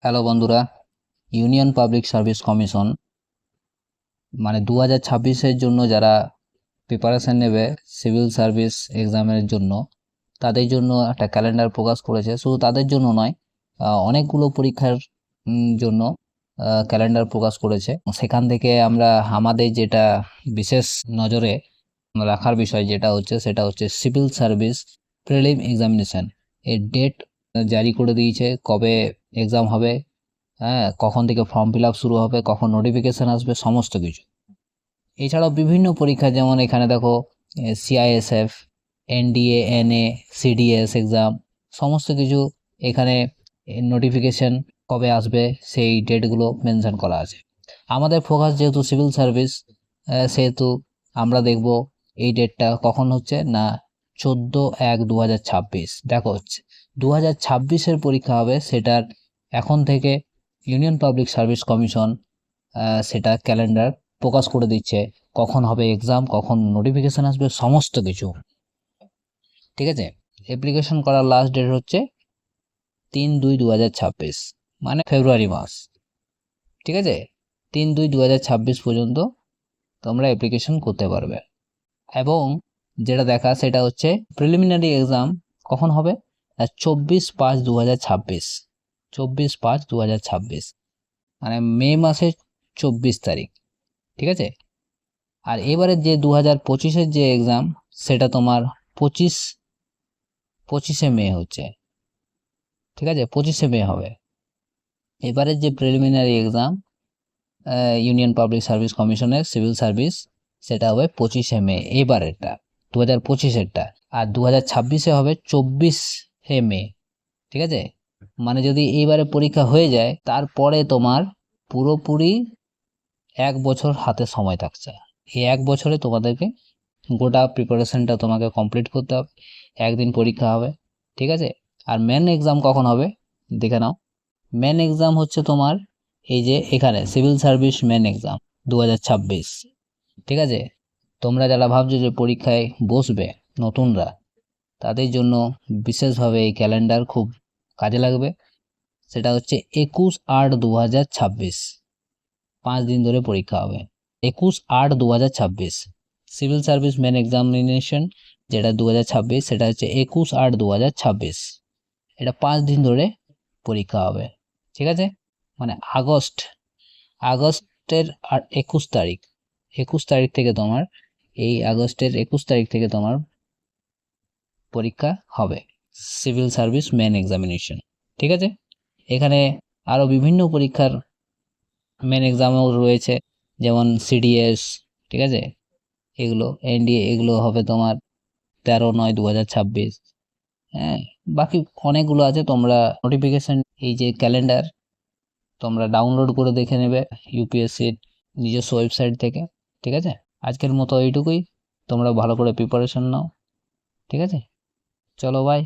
Hello বন্ধুরা, union public service commission মানে 2026-এর জন্য যারা প্রিপারেশন নেবে সিভিল সার্ভিস এক্সামের জন্য, তাদের জন্য একটা ক্যালেন্ডার প্রকাশ করেছে। শুধু তাদের জন্য নয়, অনেকগুলো পরীক্ষার জন্য ক্যালেন্ডার প্রকাশ করেছে। সেখান থেকে আমরা আমাদের যেটা বিশেষ নজরে রাখার বিষয় যেটা হচ্ছে সেটা হচ্ছে সিভিল সার্ভিস প্রিলিম এক্সামিনেশন এর ডেট জারি করে দিয়েছে, কবে এক্সাম হবে, হ্যাঁ, কখন থেকে ফর্ম ফিল আপ শুরু হবে, কখন নোটিফিকেশান আসবে, সমস্ত কিছু। এছাড়াও বিভিন্ন পরীক্ষা, যেমন এখানে দেখো CISF, NDA, NA, CDS exam, সমস্ত কিছু এখানে নোটিফিকেশান কবে আসবে সেই ডেটগুলো মেনশন করা আছে। আমাদের ফোকাস যেহেতু সিভিল সার্ভিস, সেহেতু আমরা দেখব এই ডেটটা কখন হচ্ছে না, 14/1/2026 দেখো হচ্ছে 2026-এর পরীক্ষা হবে। সেটার এখন থেকে ইউনিয়ন পাবলিক সার্ভিস কমিশন সেটা ক্যালেন্ডার প্রকাশ করে দিচ্ছে, কখন হবে এক্সাম, কখন নোটিফিকেশান আসবে, সমস্ত কিছু। ঠিক আছে, অ্যাপ্লিকেশন করার লাস্ট ডেট হচ্ছে 3/2/2026, মানে ফেব্রুয়ারি মাস। ঠিক আছে, 3/2/2026 পর্যন্ত তোমরা অ্যাপ্লিকেশন করতে পারবে। এবং যেটা দেখা সেটা হচ্ছে প্রিলিমিনারি এক্সাম কখন হবে, 24/5/2026, 24/5/2026, মানে মে মাসের 24 তারিখ। ঠিক আছে, আর এবারে যে 2025-এর যে এক্সাম সেটা তোমার 25শে মে হচ্ছে। ঠিক আছে, 25শে মে হবে। এবারের যে preliminary exam union public service কমিশনের সিভিল সার্ভিস, সেটা হবে 25শে মে এবারেরটা, 2025-এরটা। আর 2026-এ হবে 24শে মে। ঠিক আছে, মানে যদি এইবারে পরীক্ষা হয়ে যায়, তারপরে তোমার পুরোপুরি 1 বছর হাতে সময় থাকছে। এই 1 বছরে তোমাদেরকে গোটা প্রিপারেশনটা তোমাকে কমপ্লিট করতে হবে। একদিন পরীক্ষা হবে। ঠিক আছে, আর মেন এক্সাম কখন হবে দেখে নাও। মেন এক্সাম হচ্ছে তোমার এই যে এখানে সিভিল সার্ভিস মেন এক্সাম 2026। ঠিক আছে, তোমরা যারা ভাবছো যে পরীক্ষায় বসবে নতুনরা, তাদের জন্য বিশেষভাবে এই ক্যালেন্ডার খুব কাজে লাগবে। সেটা হচ্ছে 21/8/2026, 5 দিন ধরে পরীক্ষা হবে। 21/8/2026 সিভিল সার্ভিস মেন এক্সামিনেশন যেটা 2026, সেটা হচ্ছে 21/8/2026। এটা 5 দিন ধরে পরীক্ষা হবে। ঠিক আছে, মানে আগস্টের 21 তারিখ, 21 তারিখ থেকে তোমার, এই আগস্টের 21 তারিখ থেকে তোমার পরীক্ষা হবে সিভিল সার্ভিস মেন এক্সামিনেশন। ঠিক আছে, এখানে আরও বিভিন্ন পরীক্ষার মেন এক্সামও রয়েছে, যেমন সিডিএস। ঠিক আছে, এগুলো এনডিএ, এগুলো হবে তোমার 13/9/2026। হ্যাঁ, বাকি অনেকগুলো আছে। তোমরা নোটিফিকেশন, এই যে ক্যালেন্ডার, তোমরা ডাউনলোড করে দেখে নেবে ইউপিএসসির নিজস্ব ওয়েবসাইট থেকে। ঠিক আছে, আজকের মতো এইটুকুই। তোমরা ভালো করে প্রিপারেশন নাও। ঠিক আছে, চলো বাই।